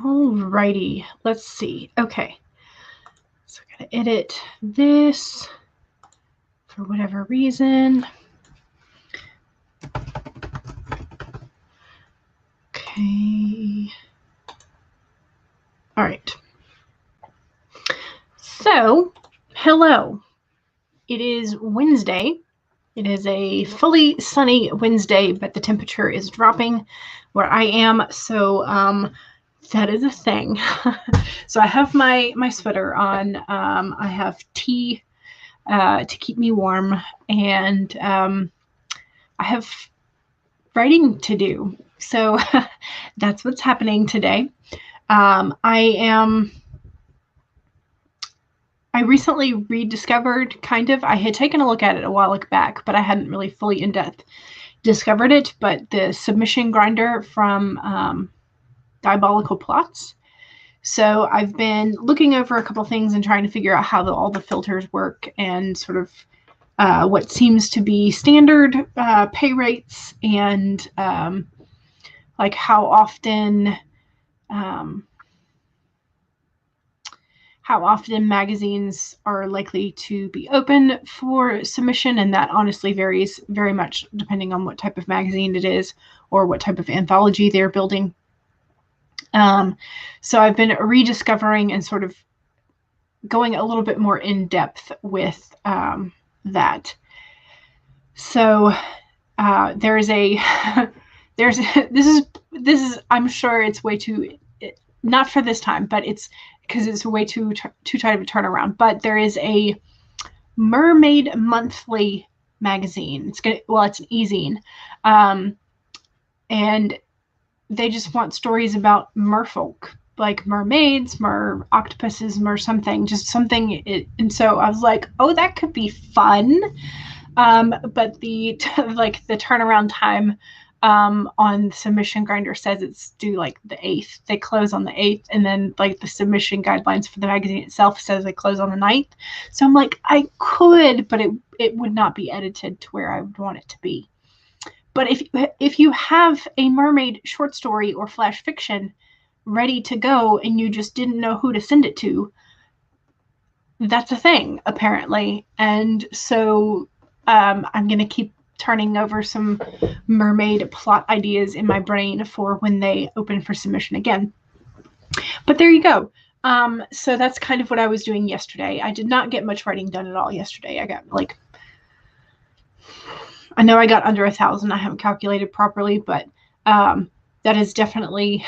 Alrighty, let's see. Okay, so I gotta edit this for whatever reason. Okay. All right. So, hello. It is Wednesday. It is a fully sunny Wednesday, but the temperature is dropping where I am. So, that is a thing. So I have my sweater on. I have tea to keep me warm, and I have writing to do. So that's what's happening today. I recently rediscovered, I had taken a look at it a while back, but I hadn't really fully in depth discovered it. But the submission grinder from Diabolical Plots. So I've been looking over a couple things and trying to figure out how all the filters work and sort of what seems to be standard pay rates and like how often magazines are likely to be open for submission, and that honestly varies very much depending on what type of magazine it is or what type of anthology they're building. So I've been rediscovering and sort of going a little bit more in depth with that. So this is I'm sure it's way too, not for this time, but it's because it's way too tight of a turnaround. But there is a Mermaid Monthly magazine. It's an e-zine, and they just want stories about merfolk, like mermaids, octopuses, something, just something. And so I was like, oh, that could be fun. But the turnaround time on Submission Grinder says it's due like the 8th. They close on the 8th, and then like the submission guidelines for the magazine itself says they close on the 9th. So I'm like, I could, but it would not be edited to where I would want it to be. But if you have a mermaid short story or flash fiction ready to go and you just didn't know who to send it to, that's a thing, apparently. And so I'm going to keep turning over some mermaid plot ideas in my brain for when they open for submission again. But there you go. So that's kind of what I was doing yesterday. I did not get much writing done at all yesterday. I know I got under 1,000. I haven't calculated properly, but that is definitely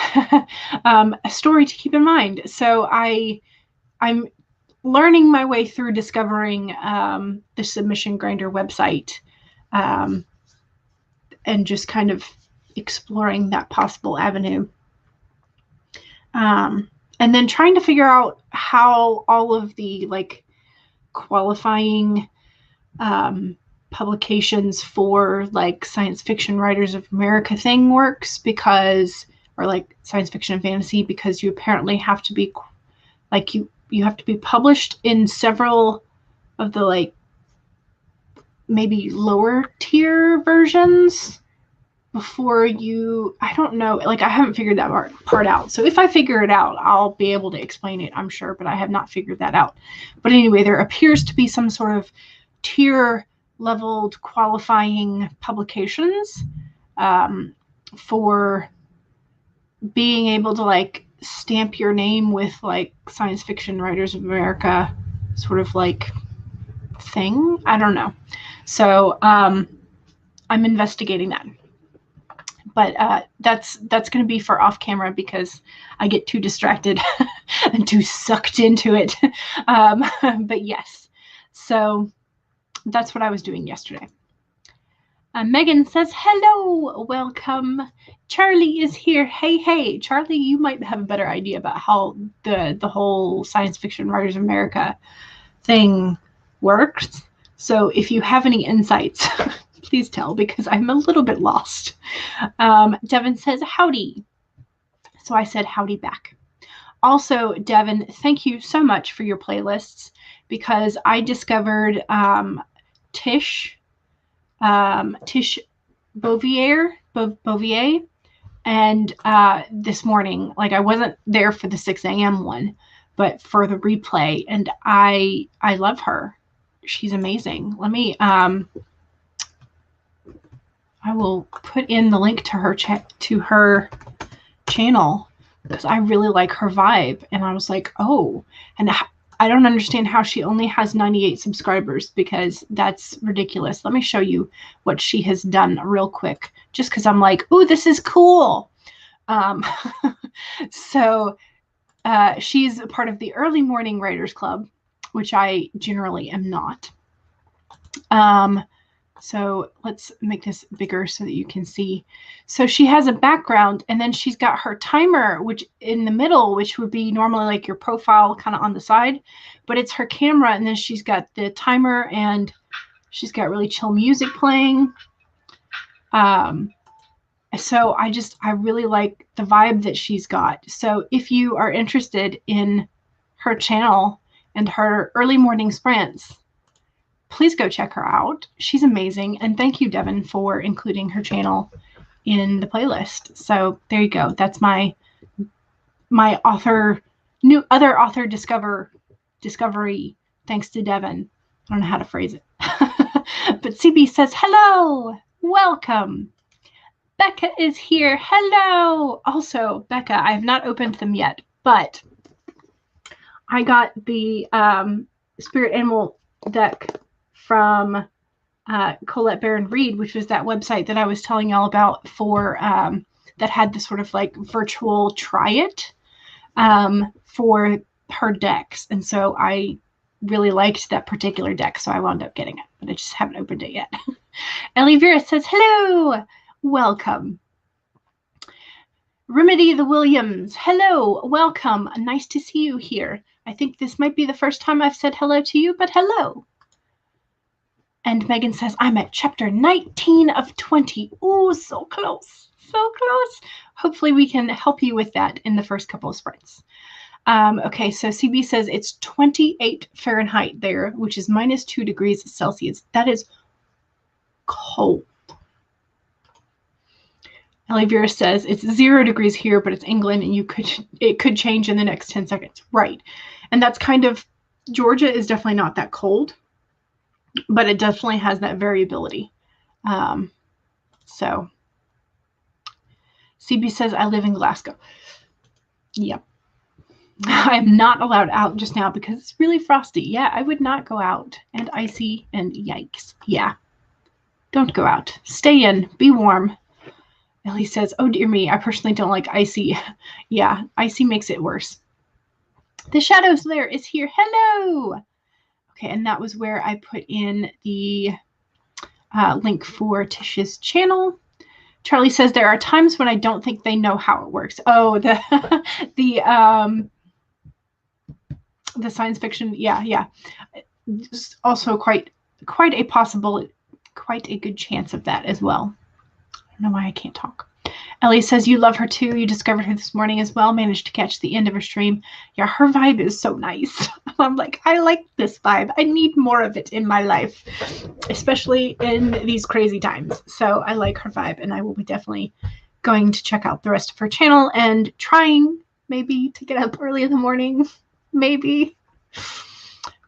a story to keep in mind. So I'm learning my way through discovering the Submission Grinder website and just kind of exploring that possible avenue. And then trying to figure out how all of the qualifying publications for Science Fiction Writers of America thing works, or science fiction and fantasy, because you apparently have to be you have to be published in several of the maybe lower tier versions before I don't know, I haven't figured that part out. So if I figure it out, I'll be able to explain it, I'm sure, but I have not figured that out. But anyway, there appears to be some sort of tier leveled qualifying publications for being able to stamp your name with Science Fiction Writers of America sort of thing. I don't know. So I'm investigating that. But that's going to be for off camera because I get too distracted and too sucked into it. But yes, so that's what I was doing yesterday. Megan says, hello, welcome. Charlie is here. Hey, Charlie, you might have a better idea about how the whole Science Fiction Writers of America thing works. So if you have any insights, please tell, because I'm a little bit lost. Devin says, howdy. So I said howdy back. Also, Devin, thank you so much for your playlists, because I discovered Tish Bouvier, And this morning, like I wasn't there for the 6 a.m. one, but for the replay, and I love her. She's amazing. Let me I will put in the link to her channel because I really like her vibe. And I was like, oh, and I don't understand how she only has 98 subscribers, because that's ridiculous. Let me show you what she has done real quick, just because I'm like, oh, this is cool. So she's a part of the Early Morning Writers Club, which I generally am not. So let's make this bigger so that you can see. So she has a background, and then she's got her timer, which in the middle, which would be normally like your profile kind of on the side, but it's her camera. And then she's got the timer, and she's got really chill music playing. So I really like the vibe that she's got. So if you are interested in her channel and her early morning sprints, please go check her out. She's amazing. And thank you, Devin, for including her channel in the playlist. So there you go. That's my other author discovery, thanks to Devin. I don't know how to phrase it. But CB says, hello, welcome. Becca is here. Hello. Also, Becca, I have not opened them yet, but I got the Spirit Animal deck from Colette Baron Reed, which was that website that I was telling y'all about for that had the sort of like virtual try it for her decks. And so I really liked that particular deck, so I wound up getting it, but I just haven't opened it yet. Ellie Vera says, hello, welcome. Remedy the Williams, hello, welcome. Nice to see you here. I think this might be the first time I've said hello to you, but hello. And Megan says, I'm at chapter 19 of 20. Ooh, so close, so close. Hopefully we can help you with that in the first couple of sprints. Okay, so CB says it's 28 Fahrenheit there, which is -2 degrees Celsius. That is cold. Ellie Vera says it's 0 degrees here, but it's England, and it could change in the next 10 seconds. Right. And that's kind of, Georgia is definitely not that cold, but it definitely has that variability. So CB says, I live in Glasgow. Yep. I'm not allowed out just now because it's really frosty. Yeah, I would not go out, and icy, and yikes. Yeah. Don't go out. Stay in. Be warm. Ellie says, oh dear me, I personally don't like icy. Yeah, icy makes it worse. The Shadows Lair is here. Hello. Okay, and that was where I put in the link for Tish's channel. Charlie says there are times when I don't think they know how it works. Oh, the science fiction. Yeah. It's also quite a good chance of that as well. I don't know why I can't talk. Ellie says you love her too. You discovered her this morning as well. Managed to catch the end of her stream. Yeah, her vibe is so nice. I'm like, I like this vibe. I need more of it in my life, especially in these crazy times. So I like her vibe, and I will be definitely going to check out the rest of her channel and trying maybe to get up early in the morning. Maybe.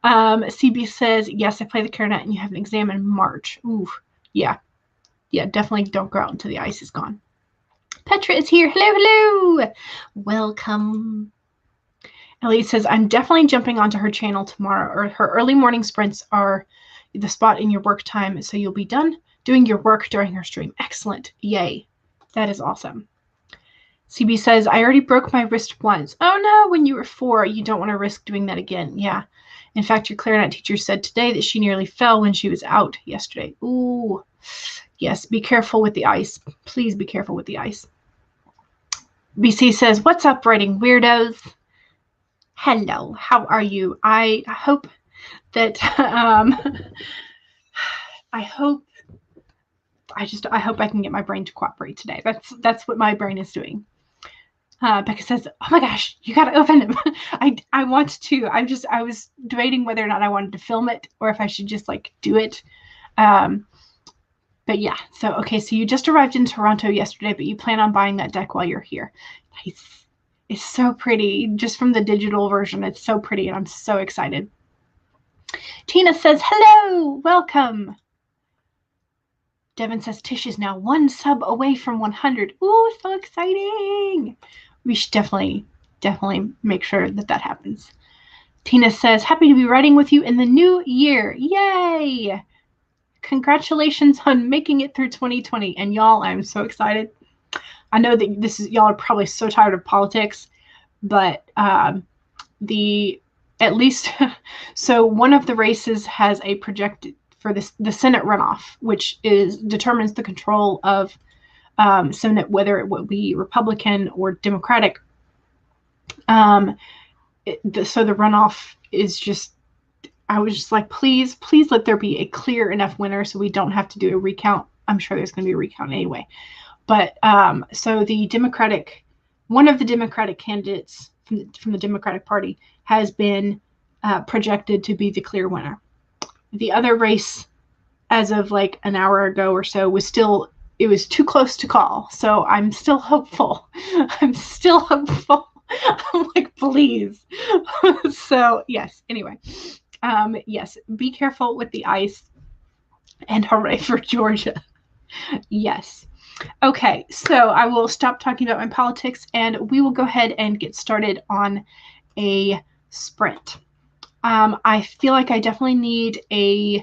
CB says, yes, I play the clarinet and you have an exam in March. Ooh, yeah. Yeah, definitely don't go out until the ice is gone. Petra is here. Hello. Welcome. Ellie says, I'm definitely jumping onto her channel tomorrow, or her early morning sprints are the spot in your work time, so you'll be done doing your work during her stream. Excellent. Yay. That is awesome. CB says, I already broke my wrist once. Oh no, when you were 4, you don't want to risk doing that again. Yeah. In fact, your clarinet teacher said today that she nearly fell when she was out yesterday. Ooh. Yes, be careful with the ice. Please be careful with the ice. BC says, what's up, writing weirdos? Hello, how are you? I hope that, I hope I can get my brain to cooperate today. That's what my brain is doing. Becca says, oh my gosh, you got to open them. I want to. I was debating whether or not I wanted to film it or if I should just like do it. But yeah, so okay, so you just arrived in Toronto yesterday, but you plan on buying that deck while you're here. Nice. It's so pretty. Just from the digital version, it's so pretty, and I'm so excited. Tina says, hello, welcome. Devin says, Tish is now 1 sub away from 100. Ooh, so exciting. We should definitely make sure that happens. Tina says, happy to be writing with you in the new year. Yay! Congratulations on making it through 2020. And y'all, I'm so excited. I know that y'all are probably so tired of politics, but at least so one of the races has a projected for the Senate runoff, which determines the control of Senate, whether it would be Republican or Democratic. So the runoff is just, I was just like, please let there be a clear enough winner so we don't have to do a recount. I'm sure there's going to be a recount anyway. But so one of the Democratic candidates from the Democratic Party has been projected to be the clear winner. The other race, as of like an hour ago or so, it was too close to call. So I'm still hopeful. I'm like, please. So yes, anyway. Yes, be careful with the ice, and hooray for Georgia. Yes. Okay, so I will stop talking about my politics, and we will go ahead and get started on a sprint. I feel like I definitely need a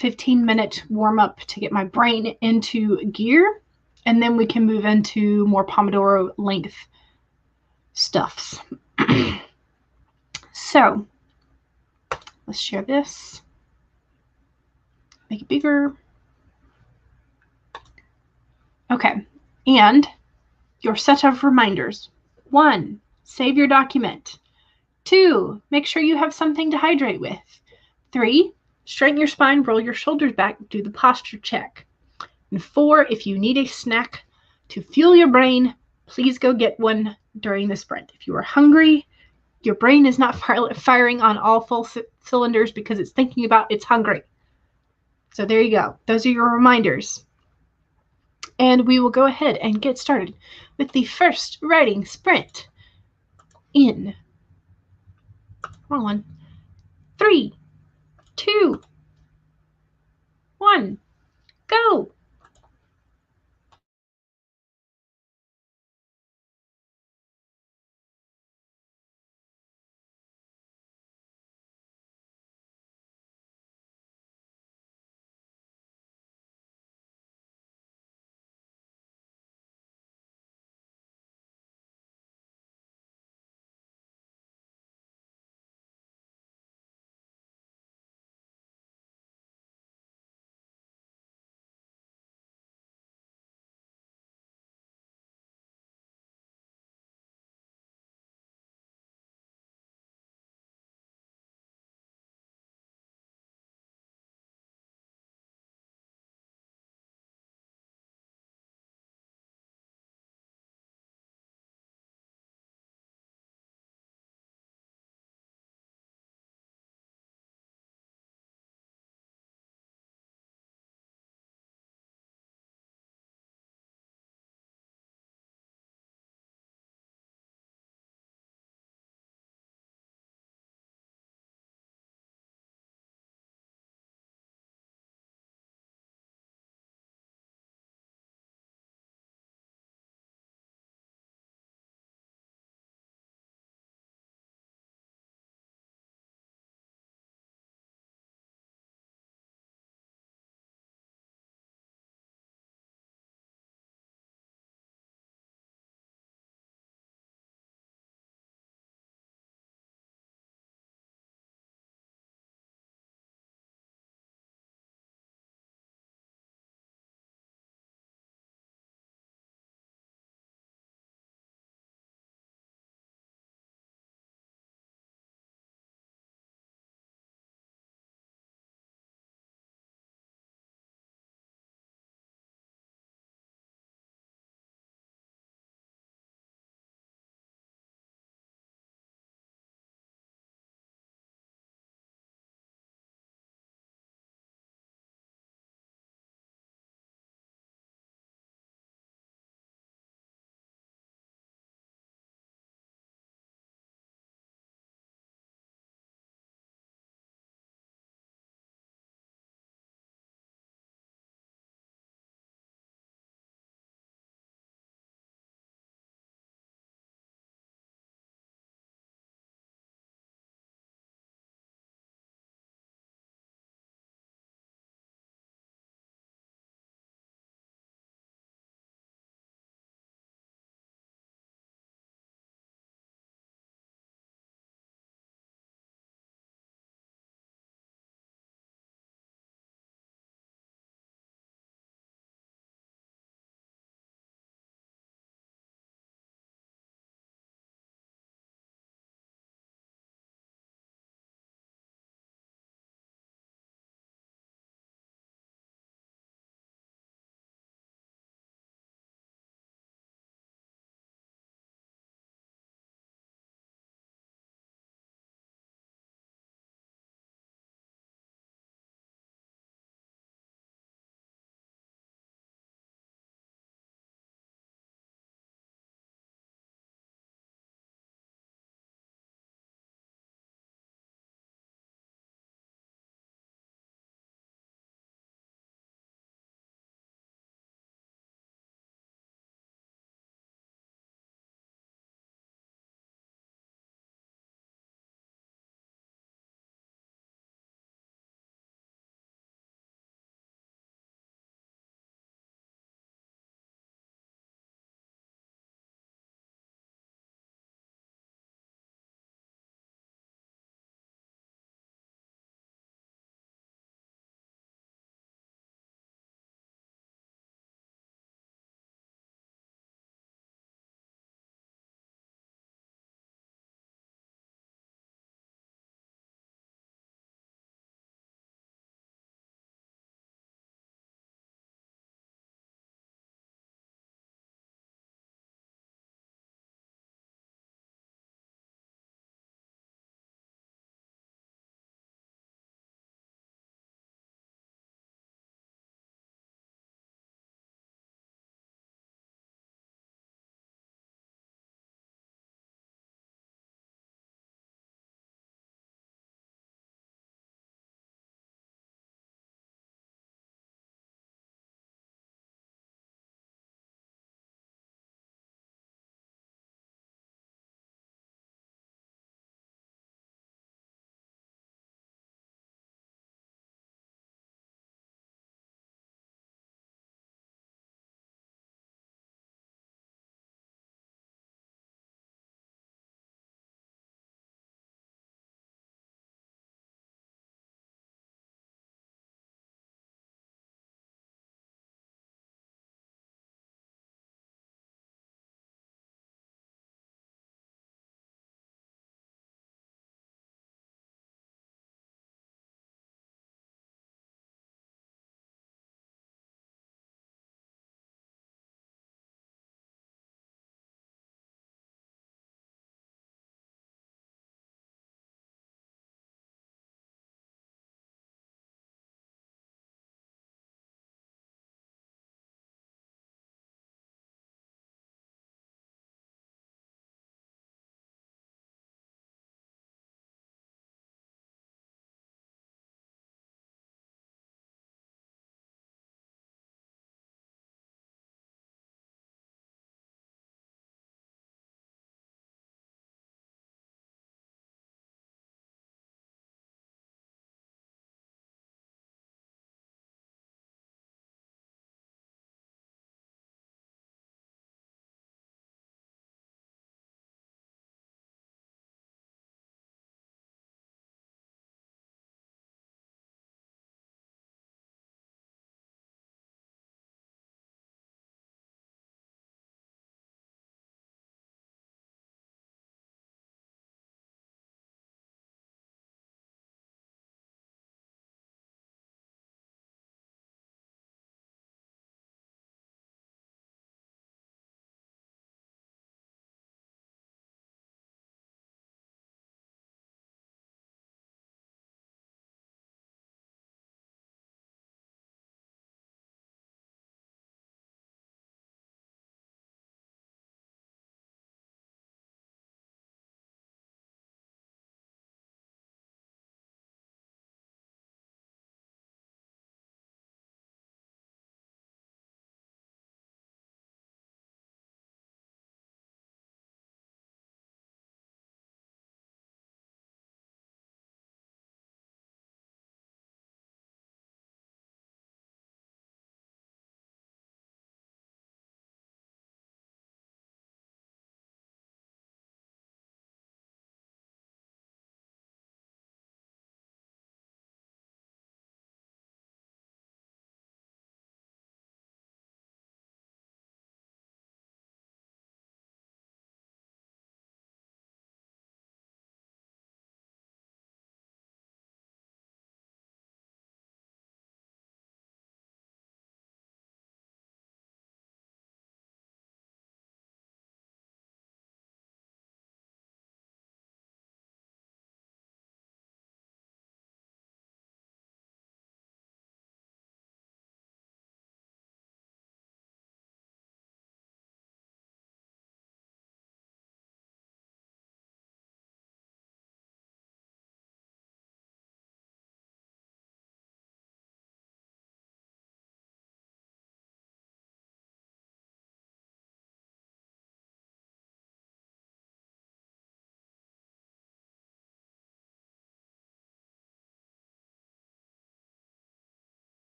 15-minute warm-up to get my brain into gear, and then we can move into more Pomodoro length stuffs. So let's share this. Make it bigger. Okay, and your set of reminders. 1, save your document. 2, make sure you have something to hydrate with. 3, straighten your spine, roll your shoulders back, do the posture check. And 4, if you need a snack to fuel your brain, please go get one during the sprint. If you are hungry, your brain is not firing on all full cylinders because it's thinking about it's hungry. So there you go. Those are your reminders. And we will go ahead and get started with the first writing sprint in, wrong one, 3, 2, 1, go.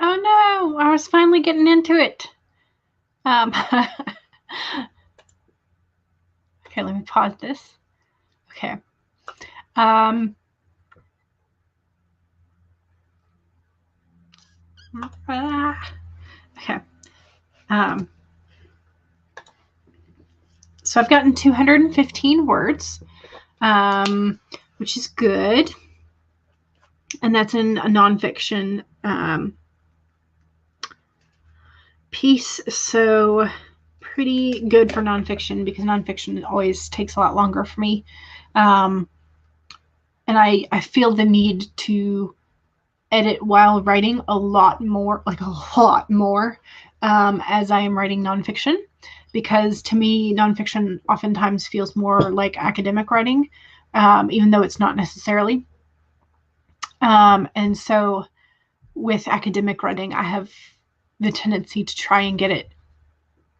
Oh no, I was finally getting into it. Okay, let me pause this. Okay. Okay. So I've gotten 215 words, which is good. And that's in a nonfiction piece. So pretty good for nonfiction, because nonfiction always takes a lot longer for me. And I feel the need to edit while writing a lot more, as I am writing nonfiction, because to me, nonfiction oftentimes feels more like academic writing, even though it's not necessarily. And so with academic writing, I have the tendency to try and get it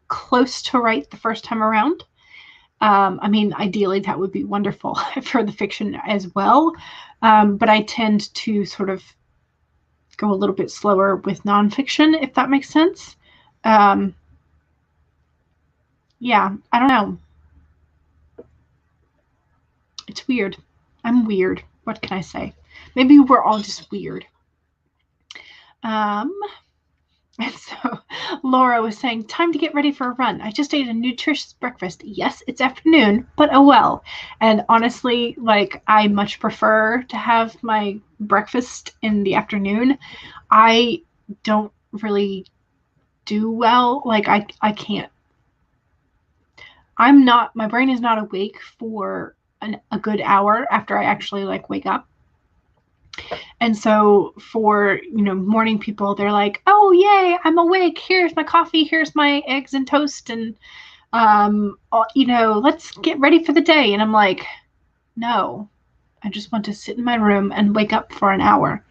close to right the first time around. I mean, ideally, that would be wonderful for the fiction as well. But I tend to sort of go a little bit slower with nonfiction, if that makes sense. Yeah, I don't know. It's weird. I'm weird. What can I say? Maybe we're all just weird. And so Laura was saying, time to get ready for a run. I just ate a nutritious breakfast. Yes, it's afternoon, but oh well. And honestly, like, I much prefer to have my breakfast in the afternoon. I don't really do well. Like, I can't. My brain is not awake for a good hour after I actually like wake up. And so for, morning people, they're like, oh, yay, I'm awake. Here's my coffee. Here's my eggs and toast. And, let's get ready for the day. And I'm like, no, I just want to sit in my room and wake up for an hour.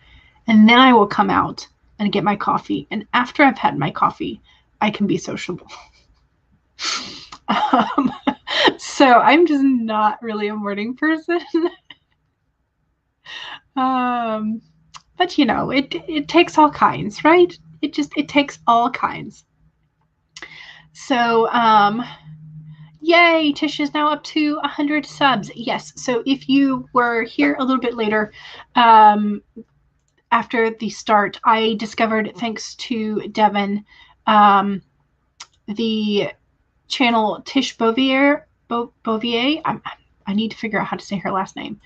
And then I will come out and get my coffee. And after I've had my coffee, I can be sociable. So I'm just not really a morning person. But it takes all kinds, right? It takes all kinds. So, yay, Tish is now up to 100 subs. Yes. So if you were here a little bit later, after the start, I discovered, thanks to Devin, the channel Tish Bouvier. I need to figure out how to say her last name.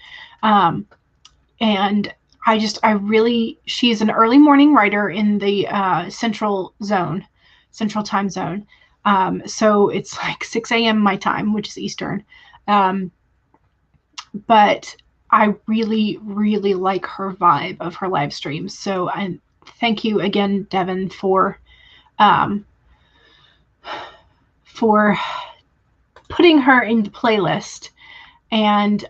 And she's an early morning writer in the central time zone. So it's like 6 a.m. my time, which is Eastern. But I really, really like her vibe of her live streams. So thank you again, Devin, for putting her in the playlist. And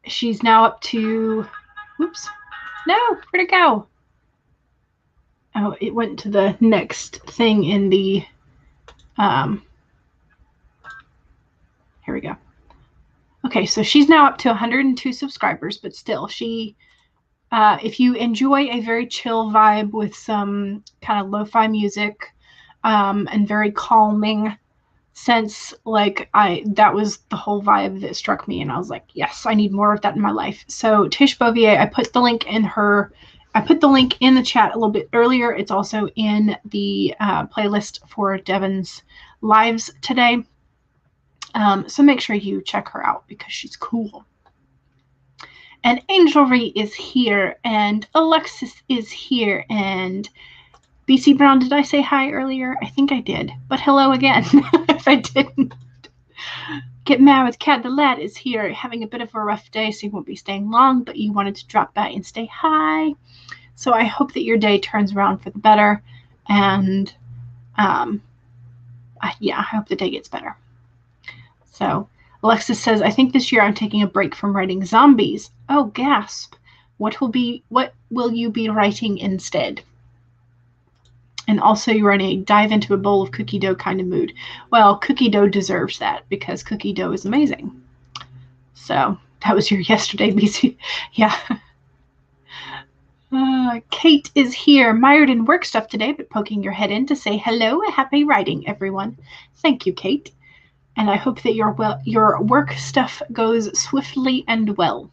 she's now up to, whoops, no, where'd it go? Oh, it went to the next thing in the, here we go. Okay, so she's now up to 102 subscribers, but still, if you enjoy a very chill vibe with some kind of lo-fi music, and very calming sense, that was the whole vibe that struck me, and I was like, yes, I need more of that in my life. So Tish Bouvier, I put the link in the chat a little bit earlier. It's also in the playlist for Devin's lives today. So make sure you check her out because she's cool. And Angelry is here, and Alexis is here, and BC Brown, did I say hi earlier? I think I did, but hello again if I didn't. Get Mad with Cat the Lad is here, having a bit of a rough day, so he won't be staying long, but you wanted to drop by and say hi. So I hope that your day turns around for the better, and I hope the day gets better. So Alexis says, I think this year I'm taking a break from writing zombies. Oh, gasp. What will you be writing instead? And also, you're in a dive into a bowl of cookie dough kind of mood. Well, cookie dough deserves that because cookie dough is amazing. So that was your yesterday, BC. Yeah. Kate is here, mired in work stuff today, but poking your head in to say hello. Happy writing, everyone. Thank you, Kate. And I hope that your work stuff goes swiftly and well.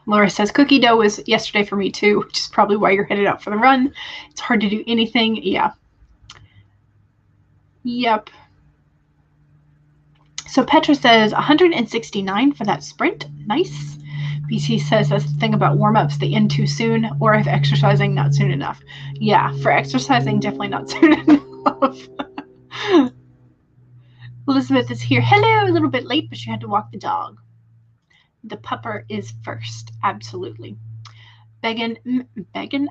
Laura says, cookie dough was yesterday for me too, which is probably why you're headed out for the run. It's hard to do anything. Yeah. Yep. So Petra says 169 for that sprint. Nice. BC says that's the thing about warm-ups, they end too soon, or if exercising, not soon enough. Yeah, for exercising, definitely not soon enough. Elizabeth is here. Hello, a little bit late, but she had to walk the dog. The pupper is first. Absolutely. Megan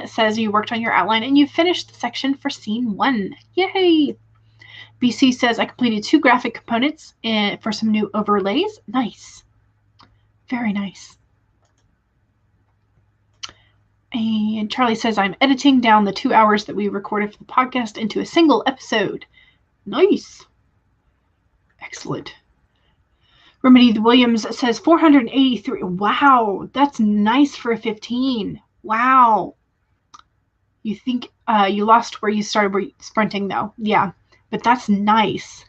says you worked on your outline and you finished the section for scene 1. Yay! BC says I completed 2 graphic components for some new overlays. Nice. Very nice. And Charlie says I'm editing down the 2 hours that we recorded for the podcast into a single episode. Nice. Excellent. Remedy Williams says 483. Wow, that's nice for a 15. Wow. You think you lost where you started sprinting though. Yeah, but that's nice.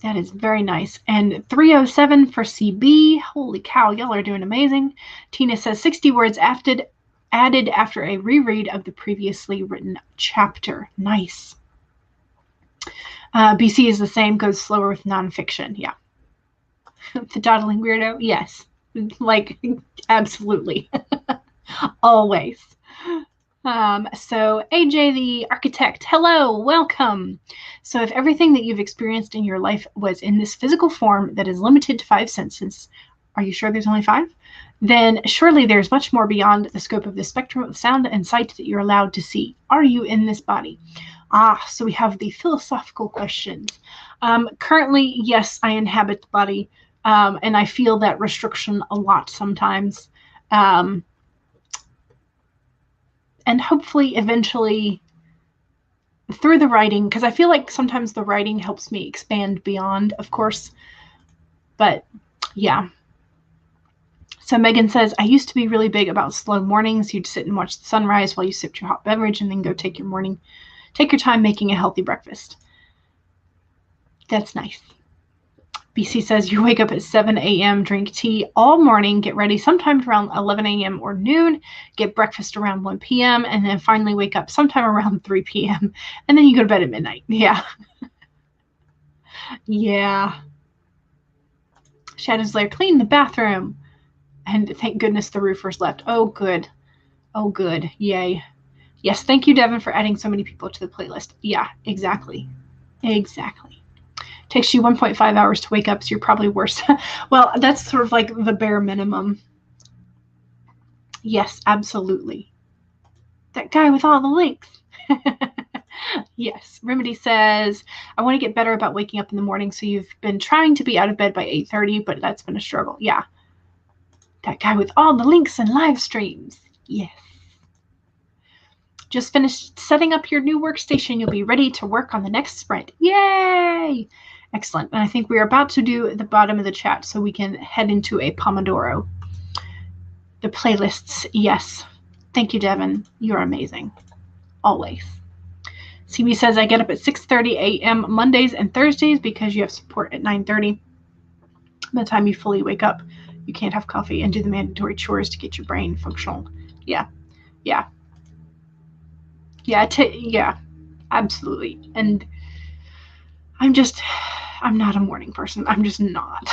That is very nice. And 307 for CB. Holy cow, y'all are doing amazing. Tina says 60 words added after a reread of the previously written chapter. Nice. BC is the same, goes slower with nonfiction. Yeah. The dawdling weirdo? Yes. Like, absolutely. Always. So AJ the architect, hello, welcome. So if everything that you've experienced in your life was in this physical form that is limited to 5 senses, are you sure there's only 5? Then surely there's much more beyond the scope of the spectrum of sound and sight that you're allowed to see. Are you in this body? So we have the philosophical questions. Currently, yes, I inhabit the body, and I feel that restriction a lot sometimes. And hopefully, eventually, through the writing, because I feel like sometimes the writing helps me expand beyond, of course. But, yeah. So Megan says, I used to be really big about slow mornings. You'd sit and watch the sunrise while you sipped your hot beverage and then go take your time making a healthy breakfast. That's nice. BC says you wake up at 7 a.m., drink tea all morning, get ready sometime around 11 a.m. or noon, get breakfast around 1 p.m., and then finally wake up sometime around 3 p.m., and then you go to bed at midnight. Yeah. Yeah. Shadow's Lair, clean the bathroom. And thank goodness the roofers left. Oh, good. Oh, good. Yay. Yes, thank you, Devin, for adding so many people to the playlist. Yeah, exactly. Exactly. Takes you 1.5 hours to wake up, so you're probably worse. Well, that's sort of like the bare minimum. Yes, absolutely. That guy with all the links. Yes. Remedy says, I want to get better about waking up in the morning, so you've been trying to be out of bed by 8:30, but that's been a struggle. Yeah. That guy with all the links and live streams. Yes. Just finished setting up your new workstation. You'll be ready to work on the next sprint. Yay! Excellent. And I think we're about to do the bottom of the chat so we can head into a Pomodoro. The playlists, yes. Thank you, Devin. You're amazing. Always. CB says, I get up at 6:30 a.m. Mondays and Thursdays because you have support at 9:30. By the time you fully wake up, you can't have coffee and do the mandatory chores to get your brain functional. Yeah. Yeah. Yeah, absolutely. And I'm not a morning person. I'm just not.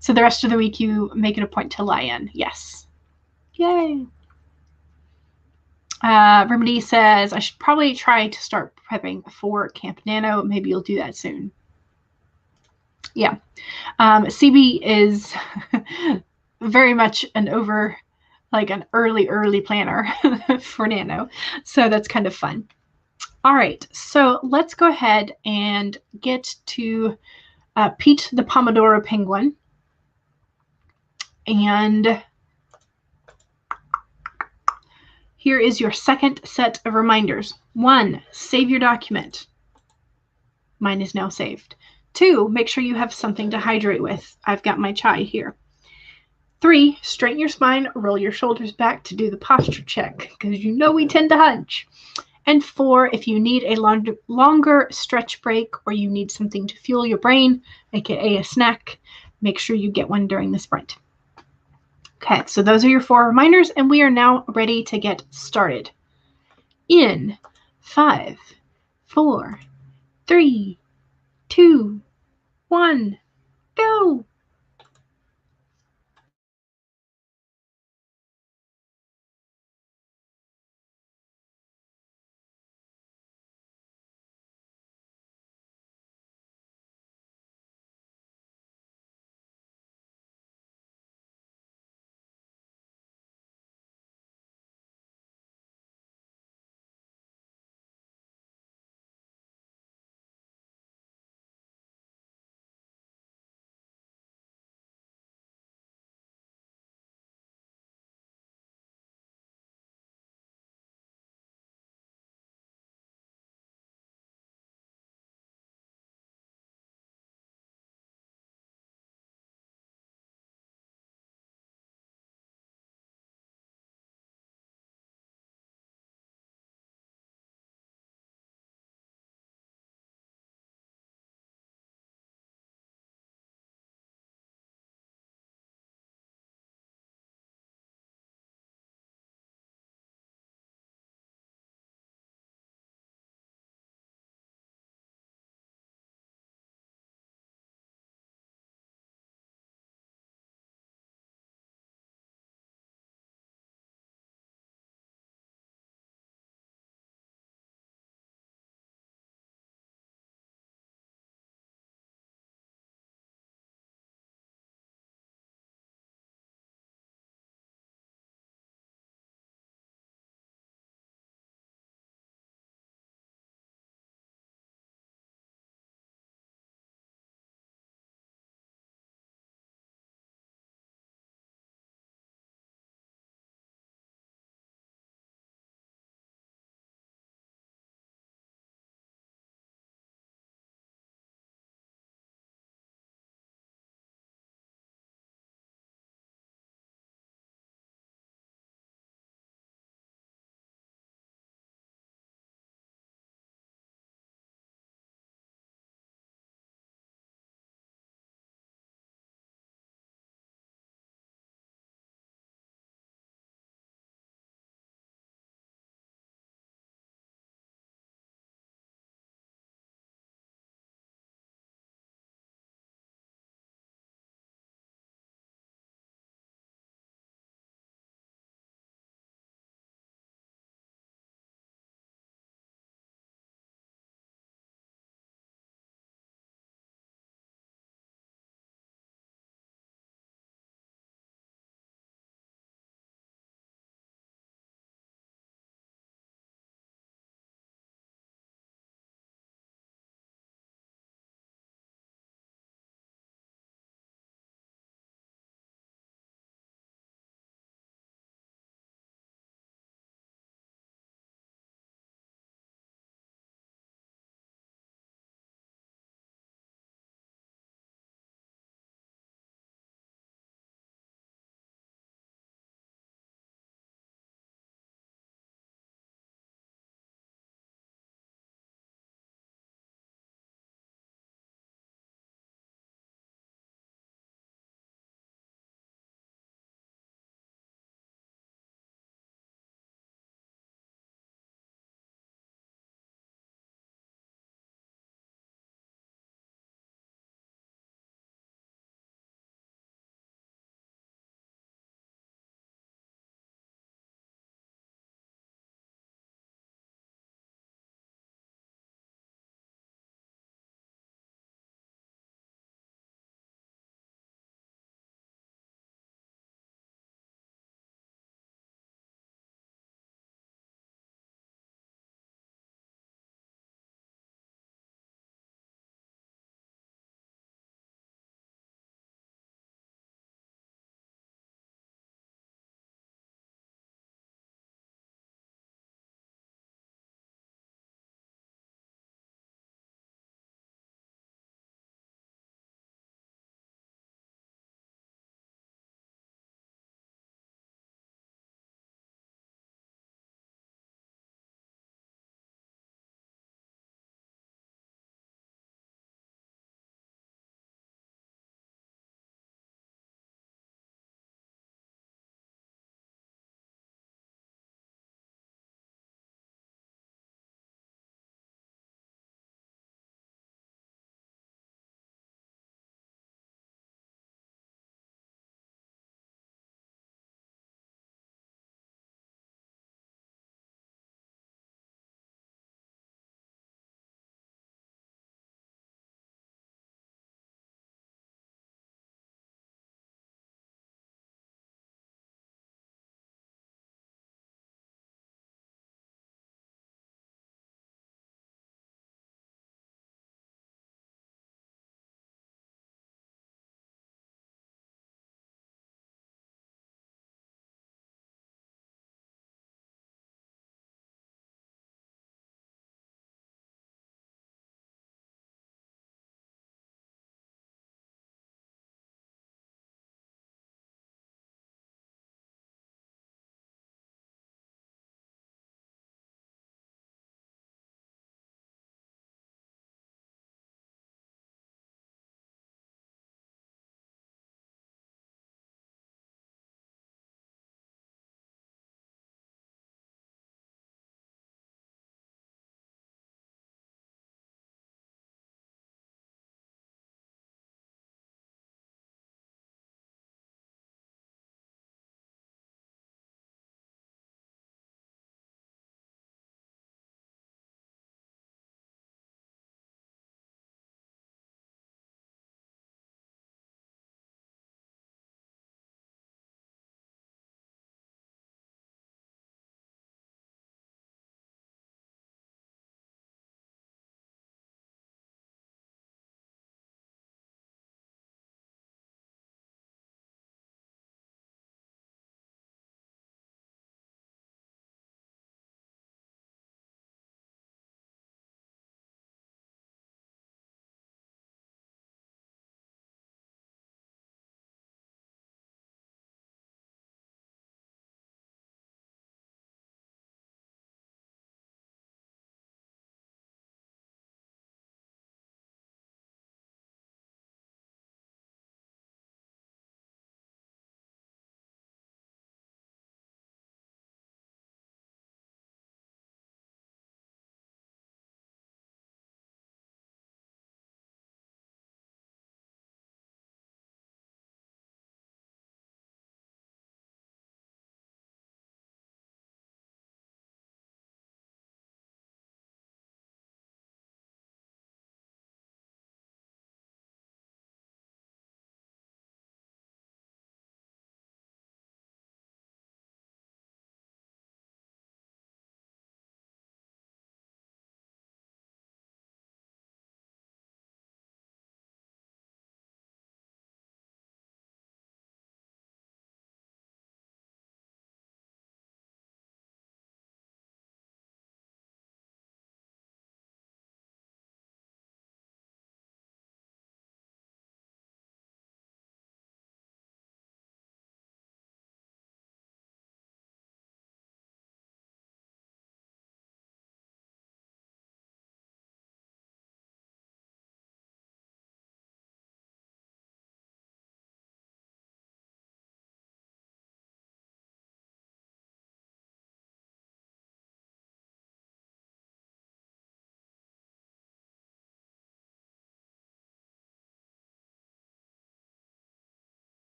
So the rest of the week, you make it a point to lie in. Yes. Yay. Remedy says, I should probably try to start prepping for Camp Nano. Maybe you'll do that soon. Yeah. CB is very much an early planner for Nano. So that's kind of fun. All right. So let's go ahead and get to Pete the Pomodoro Penguin. And here is your second set of reminders. 1, save your document. Mine is now saved. 2, make sure you have something to hydrate with. I've got my chai here. 3, straighten your spine, roll your shoulders back to do the posture check, because you know we tend to hunch. And 4, if you need a longer stretch break or you need something to fuel your brain, aka a snack, make sure you get one during the sprint. Okay, so those are your 4 reminders, and we are now ready to get started. In 5, 4, 3, 2, 1, go!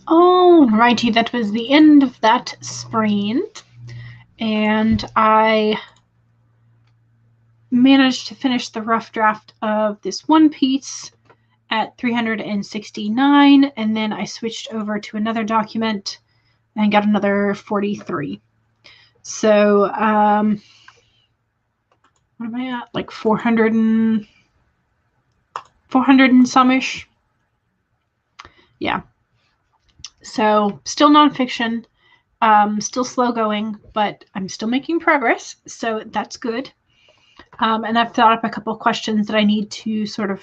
Alrighty, that was the end of that sprint. And I managed to finish the rough draft of this one piece at 369, and then I switched over to another document and got another 43. So, what am I at? Like 400 and some-ish. Yeah. So, still nonfiction, still slow going, but I'm still making progress, so that's good. And I've thought up a couple of questions that I need to sort of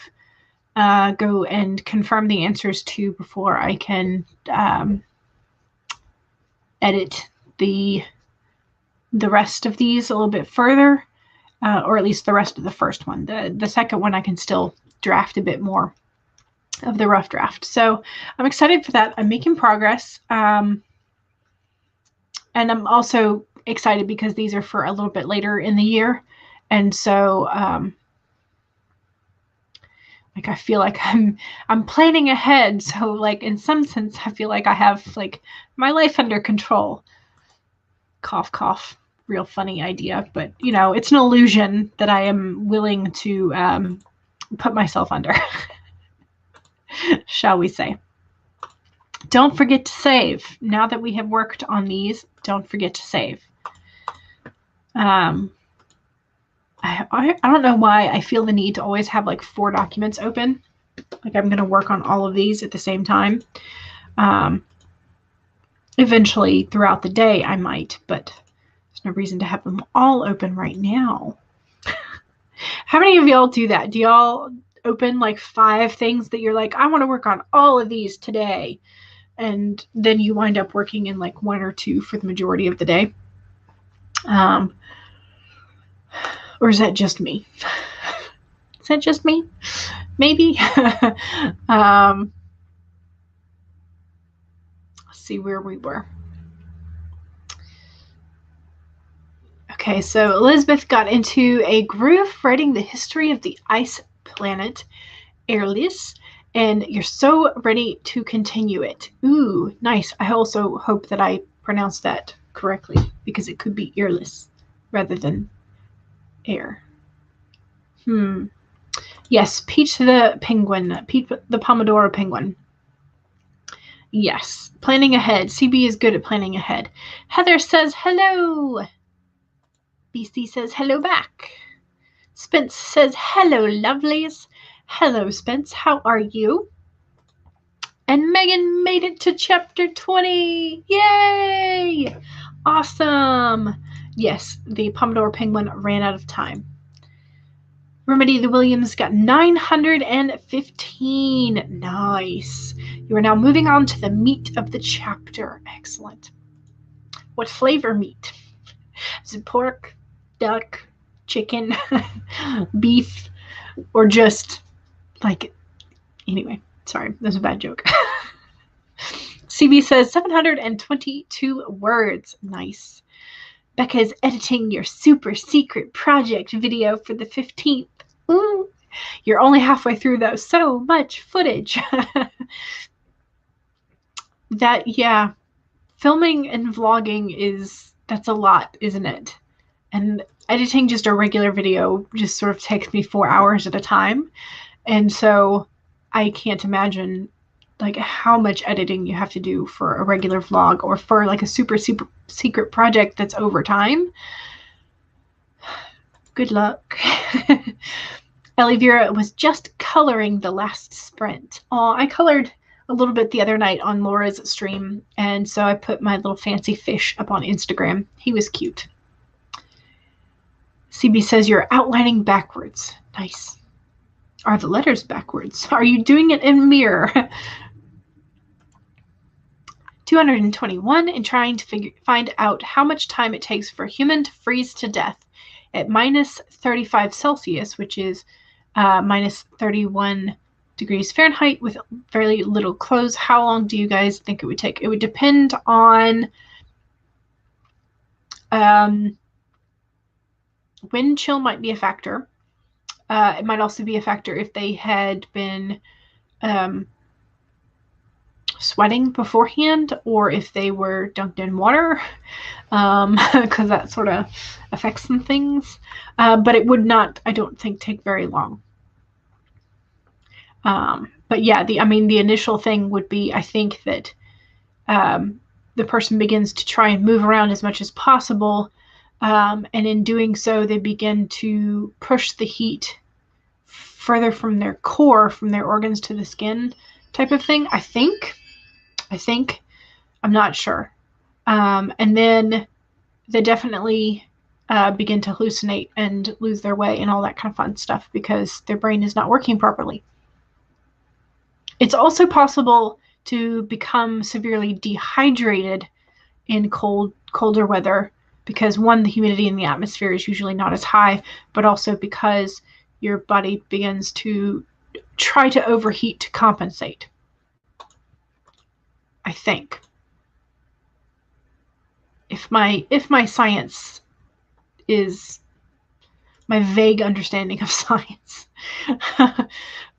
go and confirm the answers to before I can edit the rest of these a little bit further, or at least the rest of the first one. The second one I can still draft a bit more of the rough draft. So I'm excited for that. I'm making progress. And I'm also excited because these are for a little bit later in the year. And so like I feel like I'm planning ahead. So like in some sense I feel like I have like my life under control. Cough, cough. Real funny idea, but you know, it's an illusion that I am willing to put myself under. Shall we say. Don't forget to save. Now that we have worked on these, don't forget to save. I don't know why I feel the need to always have like 4 documents open. Like I'm going to work on all of these at the same time. Eventually throughout the day I might, but there's no reason to have them all open right now. How many of y'all do that? Do y'all open like 5 things that you're like, I want to work on all of these today, and then you wind up working in like 1 or 2 for the majority of the day? Or is that just me? Is that just me? Maybe. Let's see where we were. Okay, so Elizabeth got into a groove writing the history of the ice planet Airlis, and you're so ready to continue it. Ooh, nice. I also hope that I pronounced that correctly, because it could be earless rather than air. Yes, Peach the penguin. Peach the Pomodoro penguin. Yes, planning ahead. CB is good at planning ahead. Heather says hello. BC says hello back. Spence says hello, lovelies. Hello, Spence. How are you? And Megan made it to chapter 20. Yay! Awesome. Yes, the Pomodoro penguin ran out of time. Remedy the Williams got 915. Nice. You are now moving on to the meat of the chapter. Excellent. What flavor meat? Is it pork, duck, chicken, beef, or just like, anyway, sorry, that was a bad joke. CB says 722 words. Nice. Becca is editing your super secret project video for the 15th. Ooh, you're only halfway through though. So much footage. That, yeah, filming and vlogging that's a lot, isn't it? And editing just a regular video just sort of takes me 4 hours at a time. And so I can't imagine like how much editing you have to do for a regular vlog or for like a super secret project that's over time. Good luck. Ellie Vera was just coloring the last sprint. Oh, I colored a little bit the other night on Laura's stream, and so I put my little fancy fish up on Instagram. He was cute. CB says you're outlining backwards. Nice. Are the letters backwards? Are you doing it in mirror? 221 in trying to find out how much time it takes for a human to freeze to death at minus 35 Celsius, which is minus 31 degrees Fahrenheit with very little clothes. How long do you guys think it would take? It would depend on wind chill might be a factor. It might also be a factor if they had been sweating beforehand, or if they were dunked in water, because that sort of affects some things. But it would not, I don't think, take very long. But yeah, the initial thing would be, I think that the person begins to try and move around as much as possible, and in doing so, they begin to push the heat further from their core, from their organs to the skin, type of thing. I think. I'm not sure. And then they definitely begin to hallucinate and lose their way and all that kind of fun stuff because their brain is not working properly. It's also possible to become severely dehydrated in colder weather because, one, the humidity in the atmosphere is usually not as high, but also because your body begins to try to overheat to compensate. I think. If my science is my vague understanding of science.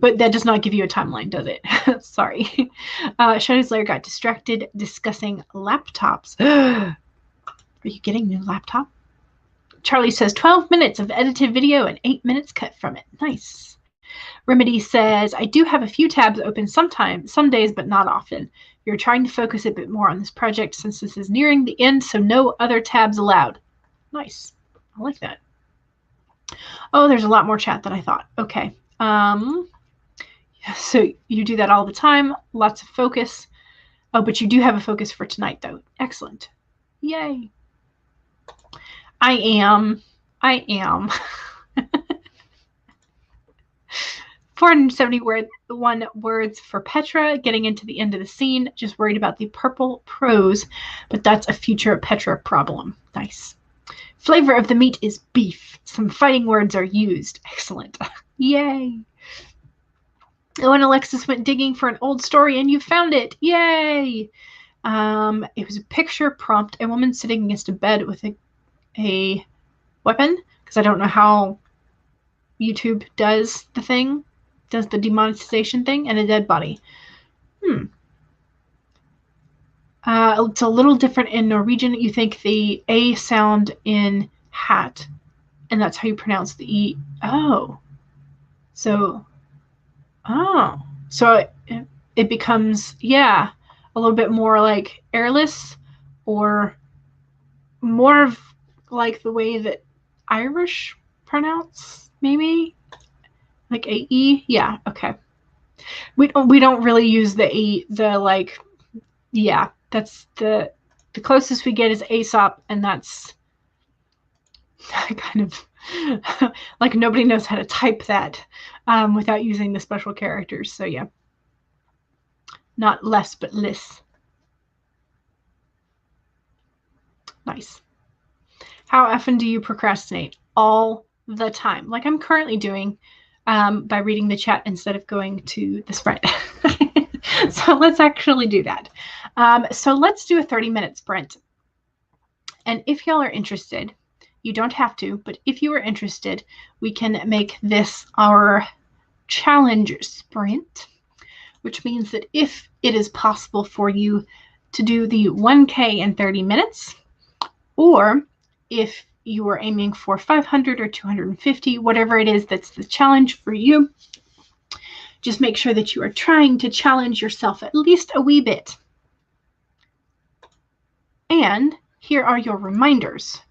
But that does not give you a timeline, does it? Sorry. Shadow's Lair got distracted discussing laptops. Are you getting a new laptop? Charlie says 12 minutes of edited video and 8 minutes cut from it. Nice. Remedy says, I do have a few tabs open sometimes, some days, but not often. You're trying to focus a bit more on this project since this is nearing the end, so no other tabs allowed. Nice. I like that. Oh, there's a lot more chat than I thought. Okay. So you do that all the time. Lots of focus. Oh, but you do have a focus for tonight, though. Excellent. Yay. I am. 471 words for Petra, getting into the end of the scene. Just worried about the purple prose, but that's a future Petra problem. Nice. Flavor of the meat is beef. Some fighting words are used. Excellent. Yay. Oh, and Alexis went digging for an old story and you found it. Yay. It was a picture prompt, a woman sitting against a bed with a weapon, because I don't know how YouTube does the demonetization thing, and a dead body. It's a little different in Norwegian. You think the A sound in hat, and that's how you pronounce the E. So it becomes, a little bit more like airless, or more of like the way that Irish pronounce, maybe like a E. Yeah, okay. We don't really use the E, that's the closest we get is Aesop, and that's kind of like nobody knows how to type that without using the special characters. So yeah, not less but less. Nice. How often do you procrastinate? All the time, like I'm currently doing, by reading the chat instead of going to the sprint. So let's actually do that. So let's do a 30-minute sprint. And if y'all are interested, you don't have to, but if you are interested, we can make this our challenge sprint, which means that if it is possible for you to do the 1K in 30 minutes, or if you are aiming for 500 or 250, whatever it is that's the challenge for you, just make sure that you are trying to challenge yourself at least a wee bit. And here are your reminders.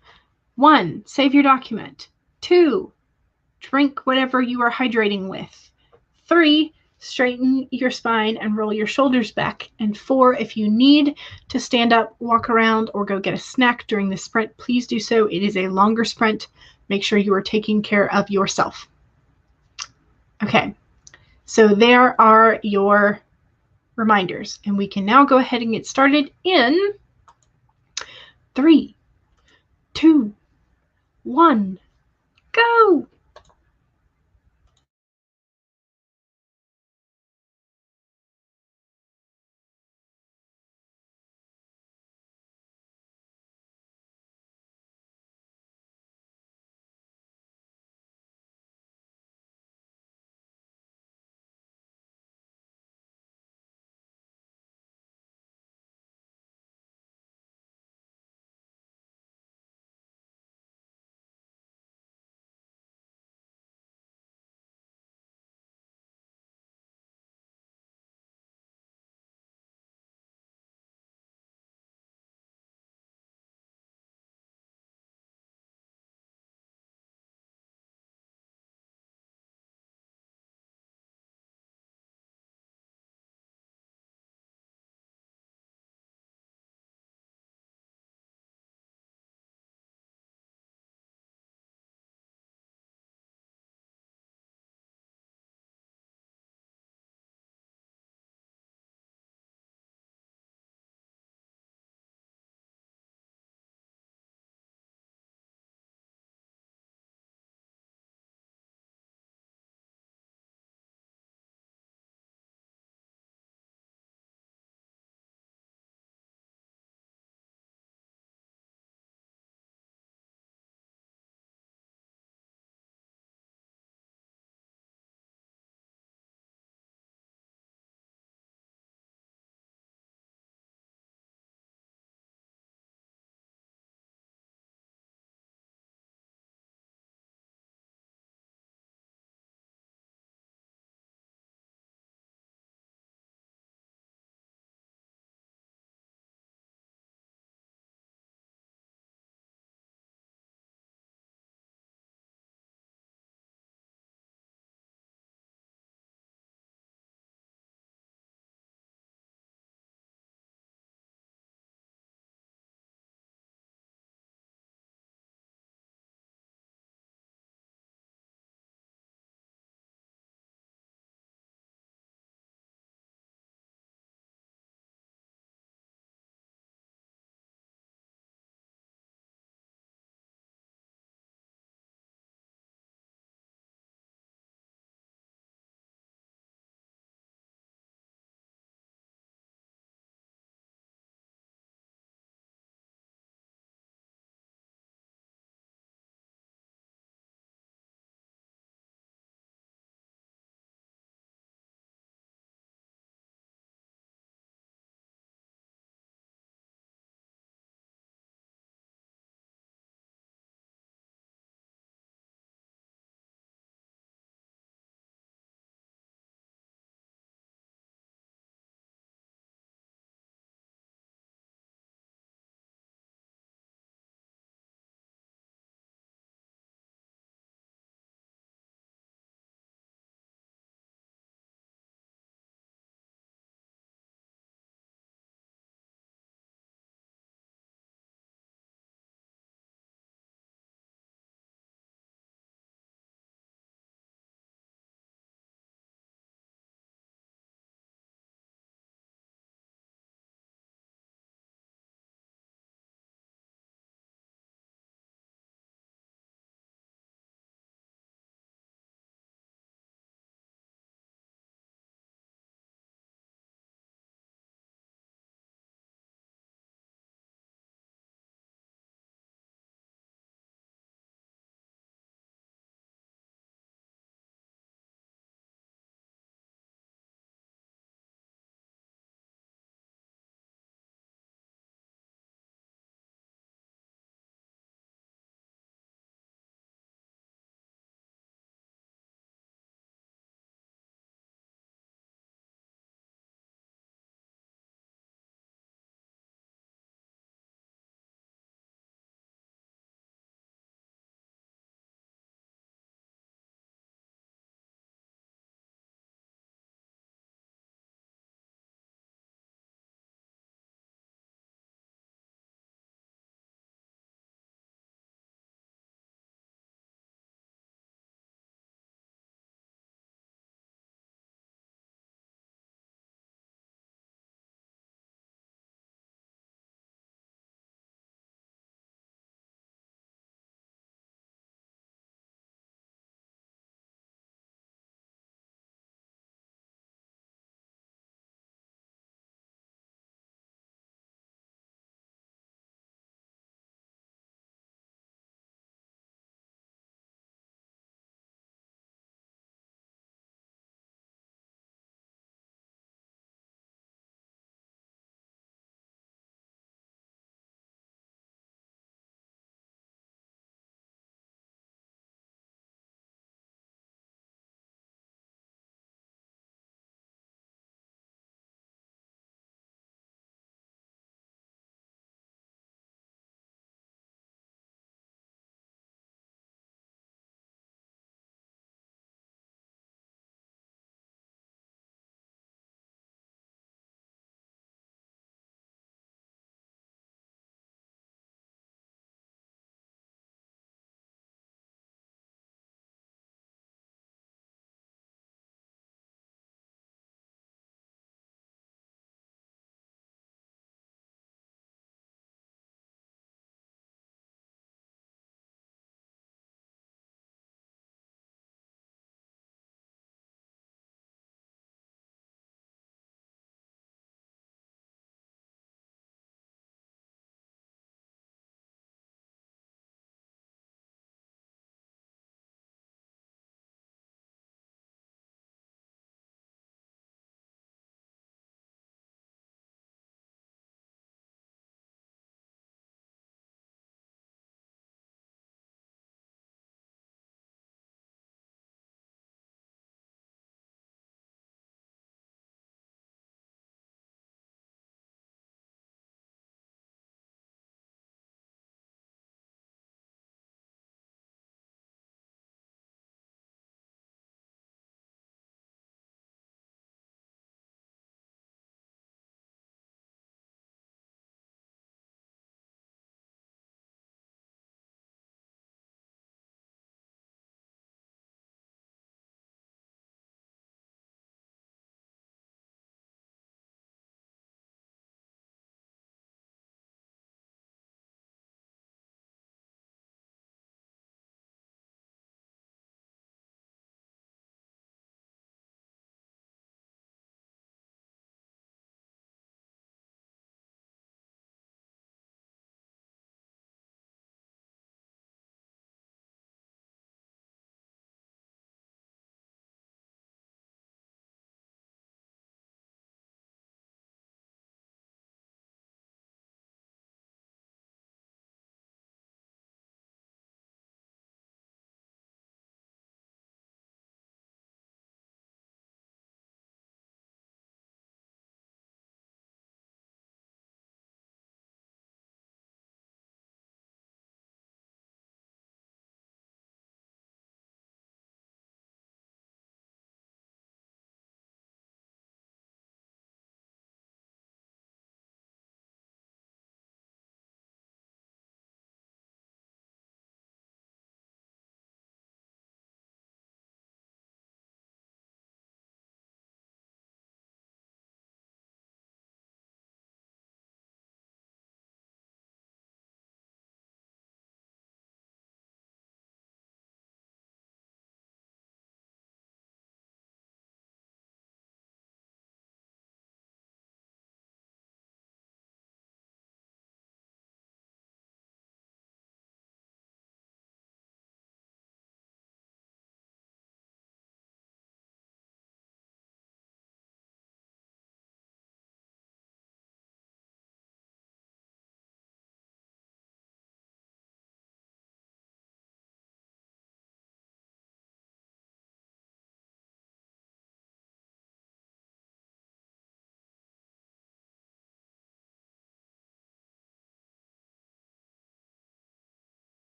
1, save your document. 2, drink whatever you are hydrating with. 3, straighten your spine and roll your shoulders back. And 4, if you need to stand up, walk around, or go get a snack during the sprint, please do so. It is a longer sprint. Make sure you are taking care of yourself. Okay, so there are your reminders, and we can now go ahead and get started in 3, 2, 1, go!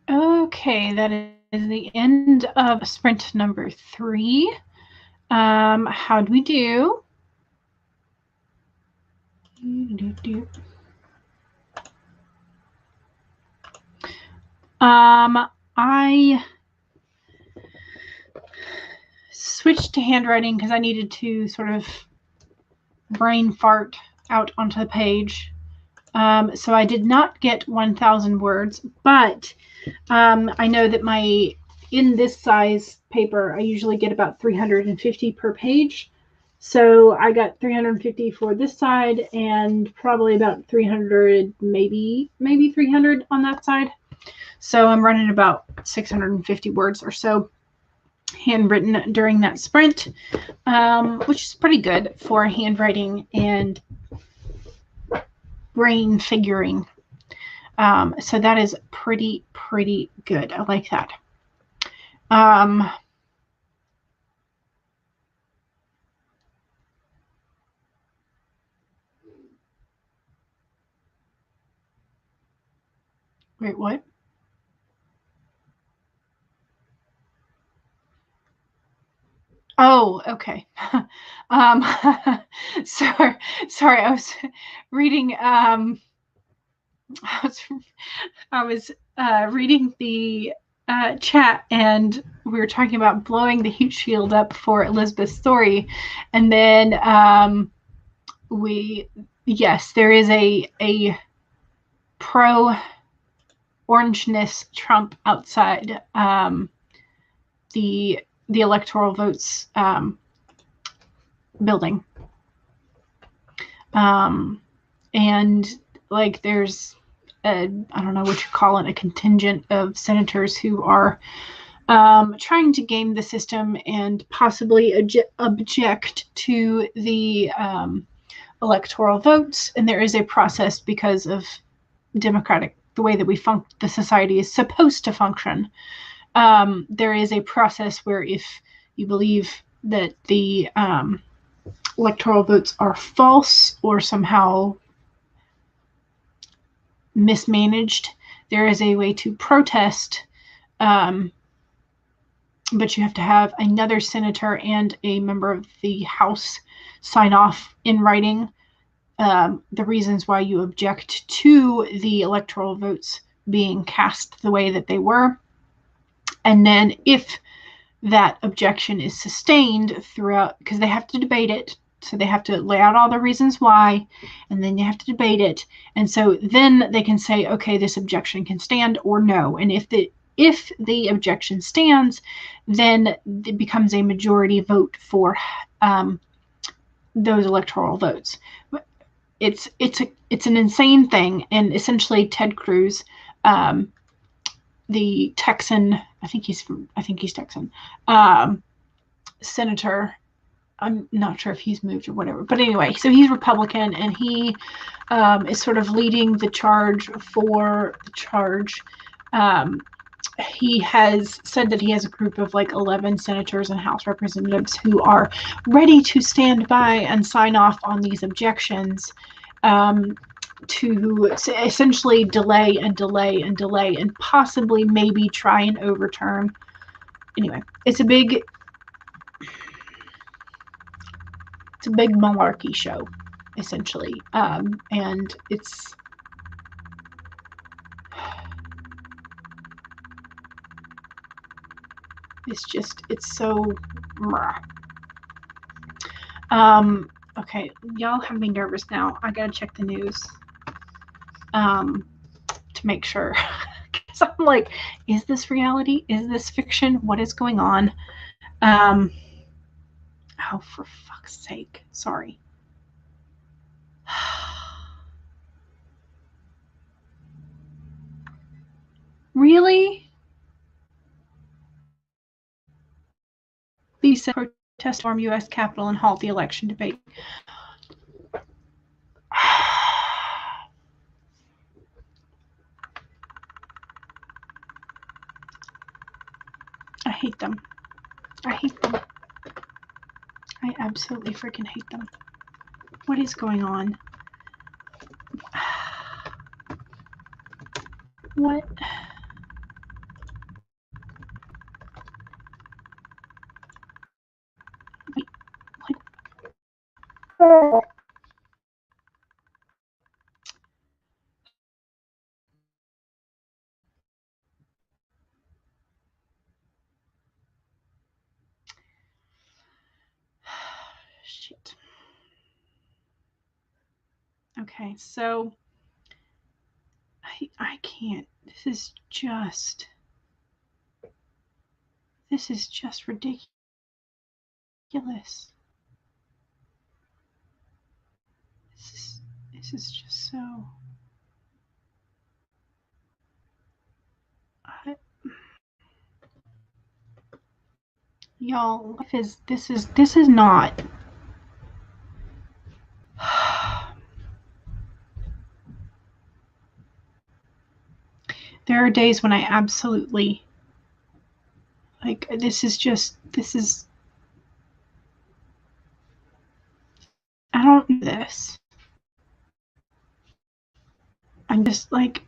Okay, that is the end of sprint number 3. How'd we do? I switched to handwriting because I needed to sort of brain fart out onto the page. So I did not get 1,000 words, but I know that in this size paper, I usually get about 350 per page. So I got 350 for this side and probably about 300, maybe 300 on that side. So I'm running about 650 words or so handwritten during that sprint, which is pretty good for handwriting and brain figuring. So that is pretty good. I like that. Wait, what? Oh, okay. Sorry, I was reading. I was reading the chat, and we were talking about blowing the heat shield up for Elizabeth's story, and then yes, there is a pro orangeness Trump outside the electoral votes building, and like there's I don't know what you call it, a contingent of senators who are trying to game the system and possibly object to the electoral votes. And there is a process because of the way that the society is supposed to function. There is a process where if you believe that the electoral votes are false or somehow mismanaged, there is a way to protest, but you have to have another senator and a member of the House sign off in writing the reasons why you object to the electoral votes being cast the way that they were. And then if that objection is sustained throughout, because they have to debate it, so they have to lay out all the reasons why, and then you have to debate it. And so then they can say, okay, this objection can stand or no. And if the objection stands, then it becomes a majority vote for those electoral votes. It's an insane thing. And essentially Ted Cruz, the Texan, I think he's Texan, senator. I'm not sure if he's moved or whatever, but anyway, so he's Republican, and he is sort of leading the charge for the charge. He has said that he has a group of like 11 senators and House representatives who are ready to stand by and sign off on these objections, to essentially delay and possibly maybe try and overturn. Anyway, it's a big malarkey show, essentially, and it's so okay, y'all have me nervous now. I gotta check the news to make sure, because I'm like, is this reality? Is this fiction? What is going on? Oh, for fuck's sake. Sorry. Really? These protest storm U.S. Capitol and halt the election debate. I hate them. I hate them. I absolutely freaking hate them. What is going on? What? Shit. Okay, so I can't. This is just ridiculous. This is just so. Y'all, this is not. There are days when I absolutely, like, this is, I don't do this. I'm just like,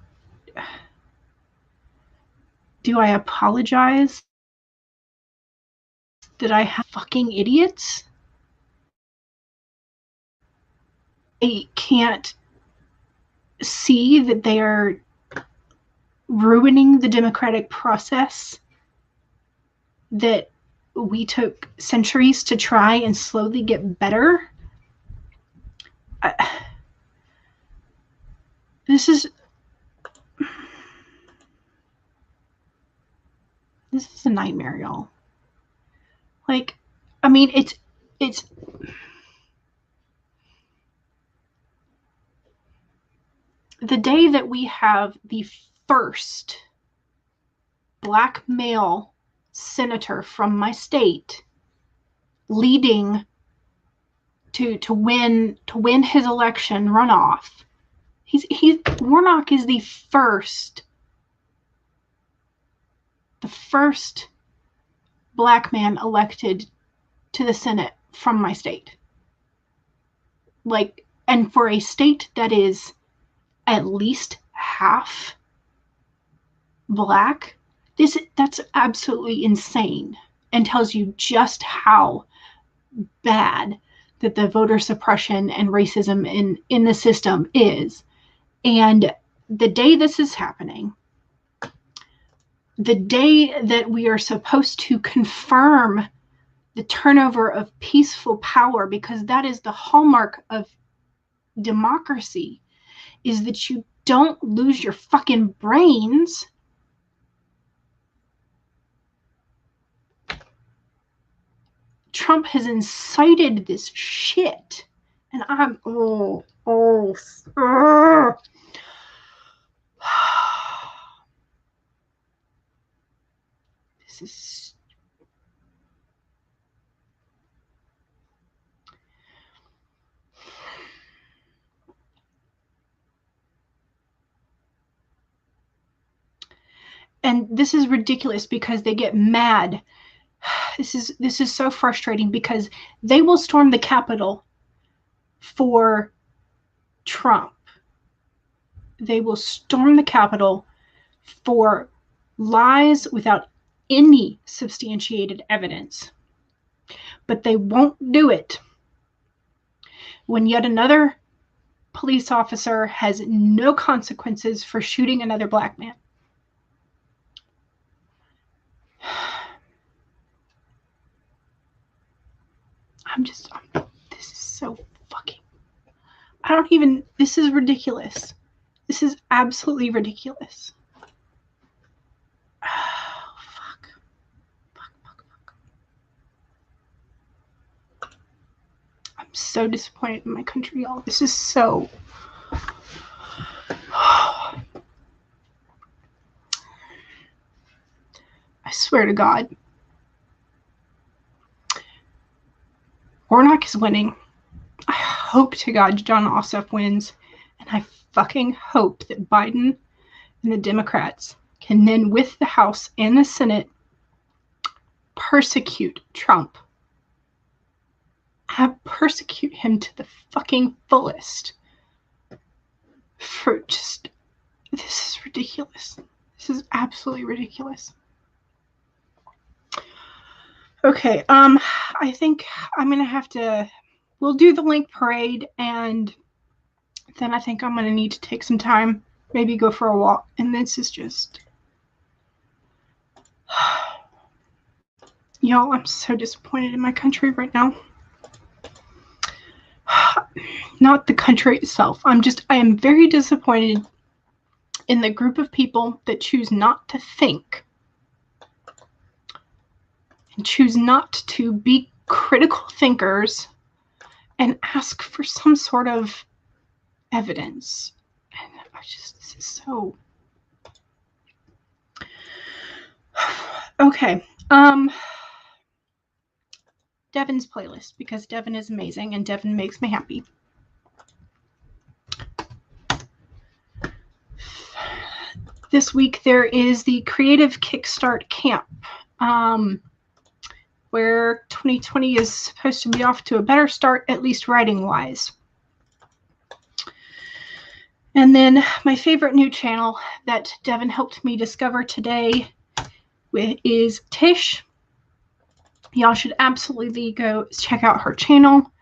do I apologize that I have fucking idiots? I can't see that they are ruining the democratic process that we took centuries to try and slowly get better. This is a nightmare, y'all. Like, I mean, it's the day that we have the first Black male senator from my state leading to win his election runoff. Warnock is the first Black man elected to the Senate from my state. Like, and for a state that is at least half Black, that's absolutely insane, and tells you just how bad that the voter suppression and racism in the system is. And the day this is happening, the day that we are supposed to confirm the turnover of peaceful power, because that is the hallmark of democracy, is that you don't lose your fucking brains. Trump has incited this shit, and I'm this is. And this is ridiculous because they get mad. This is so frustrating because they will storm the Capitol for Trump. They will storm the Capitol for lies without any substantiated evidence. But they won't do it when yet another police officer has no consequences for shooting another Black man. This is so fucking, this is ridiculous. This is absolutely ridiculous. Oh, fuck. I'm so disappointed in my country, y'all. This is so. I swear to God. Warnock is winning. I hope to God John Ossoff wins. And I fucking hope that Biden and the Democrats can then, with the House and the Senate, persecute Trump. Persecute him to the fucking fullest. For just, this is ridiculous. This is absolutely ridiculous. Okay, I think I'm gonna have to we'll do the link parade, and then I think I'm going to need to take some time, maybe go for a walk. And this is just, y'all, I'm so disappointed in my country right now. Not the country itself. I am very disappointed in the group of people that choose not to think and choose not to be critical thinkers and ask for some sort of evidence. And this is so... Okay. Devin's playlist, because Devin is amazing and Devin makes me happy. This week there is the Creative Kickstart Camp, where 2020 is supposed to be off to a better start, at least writing-wise. And then my favorite new channel that Devin helped me discover today is Tish. Y'all should absolutely go check out her channel.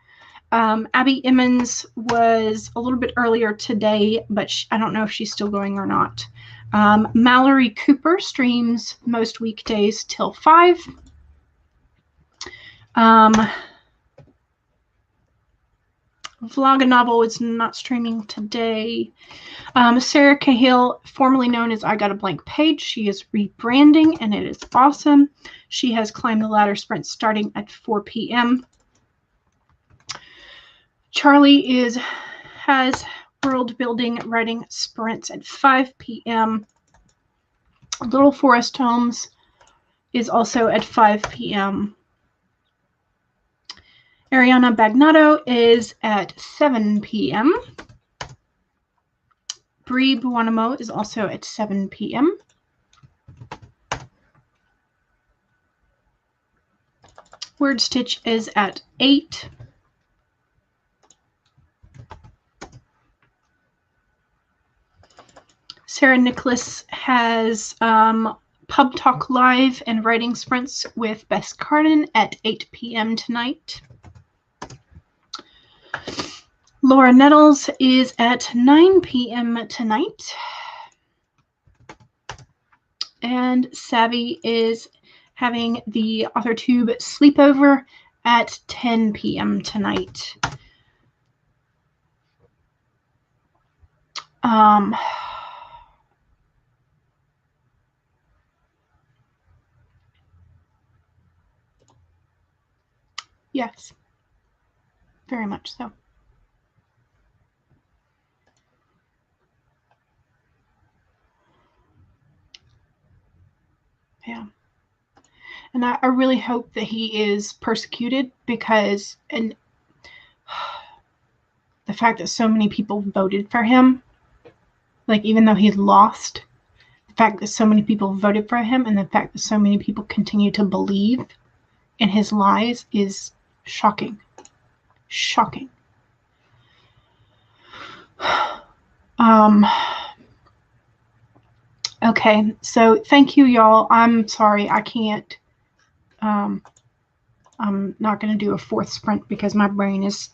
Abby Emmons was a little bit earlier today, but I don't know if she's still going or not. Mallory Cooper streams most weekdays till 5. Vloganovel is not streaming today. Sarah Cahill, formerly known as I Got a Blank Page, she is rebranding and it is awesome. She has Climbed the Ladder Sprint starting at 4 p.m. Charlie has world building writing sprints at 5 p.m. Little Forest Homes is also at 5 p.m. Ariana Bagnato is at 7 p.m. Bree Buonamo is also at 7 p.m. Word Stitch is at 8. Sarah Nicholas has Pub Talk Live and writing sprints with Bess Carden at 8 p.m. tonight. Laura Nettles is at 9 p.m. tonight. And Savvy is having the AuthorTube sleepover at 10 p.m. tonight. Yes, very much so. Yeah. And I really hope that he is persecuted, because the fact that so many people voted for him, like even though he lost, the fact that so many people voted for him and the fact that so many people continue to believe in his lies is shocking. Shocking. Okay, so thank you, y'all. I'm sorry I can't. I'm not going to do a 4th sprint because my brain is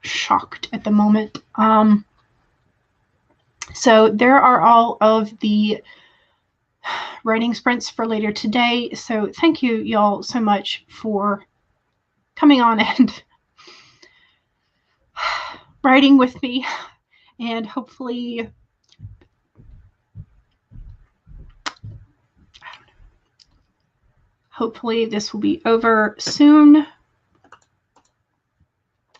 shocked at the moment. So there are all of the writing sprints for later today. So thank you, y'all, so much for coming on and writing with me, and hopefully this will be over soon.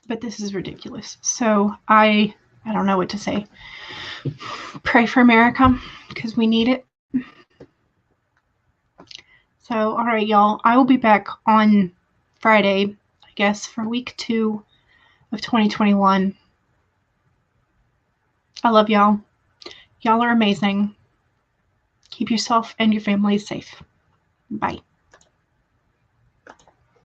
But this is ridiculous. So I don't know what to say. Pray for America, because we need it. So, all right, y'all. I will be back on Friday, I guess, for week 2 of 2021. I love y'all. Y'all are amazing. Keep yourself and your family safe. Bye.